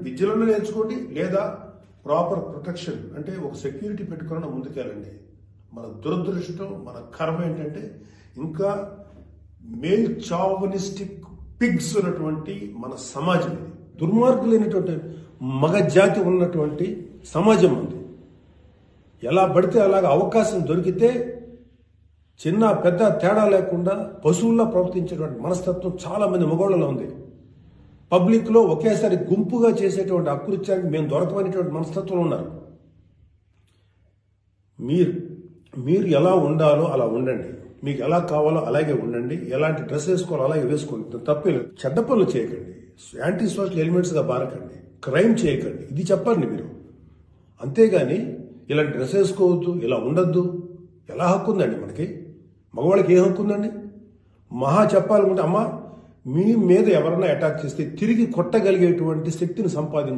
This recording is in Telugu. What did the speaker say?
విద్యలను నేర్చుకోండి, లేదా ప్రాపర్ ప్రొటెక్షన్ అంటే ఒక సెక్యూరిటీ పెట్టుకుని ముందుకెళ్ళండి. మన దురదృష్టం, మన కర్మ ఏంటంటే ఇంకా మేల్ చావనిస్టిక్ పిగ్స్ ఉన్నటువంటి మన సమాజం ఇది. దుర్మార్గులైనటువంటి మగ జాతి ఉన్నటువంటి సమాజం ఉంది. ఎలా పడితే అలాగ అవకాశం దొరికితే చిన్న పెద్ద తేడా లేకుండా పశువుల్లా ప్రవర్తించేటువంటి మనస్తత్వం చాలా మంది మగవాళ్ళలో ఉంది. పబ్లిక్లో ఒకేసారి గుంపుగా చేసేటువంటి అకృత్యానికి మేము దొరకమనేటువంటి మనస్తత్వం ఉన్నారు. మీరు ఎలా ఉండాలో అలా ఉండండి, మీకు ఎలా కావాలో అలాగే ఉండండి, ఎలాంటి డ్రెస్ వేసుకోవాలో అలాగే వేసుకోండి. తప్పలేదు. చెడ్డ పనులు చేయకండి, యాంటీ సోషల్ ఎలిమెంట్స్గా బారకండి, క్రైమ్ చేయకండి, ఇది చెప్పండి మీరు. అంతేగాని ఇలాంటి డ్రెస్ వేసుకోవద్దు, ఇలా ఉండొద్దు, ఎలా హక్కు ఉందండి మనకి? మగవాళ్ళకి ఏం హక్కు ఉందండి? మహా చెప్పాలనుకుంటే అమ్మ మీ మీద ఎవరన్నా అటాక్ చేస్తే తిరిగి కొట్టగలిగేటువంటి శక్తిని సంపాదించండి.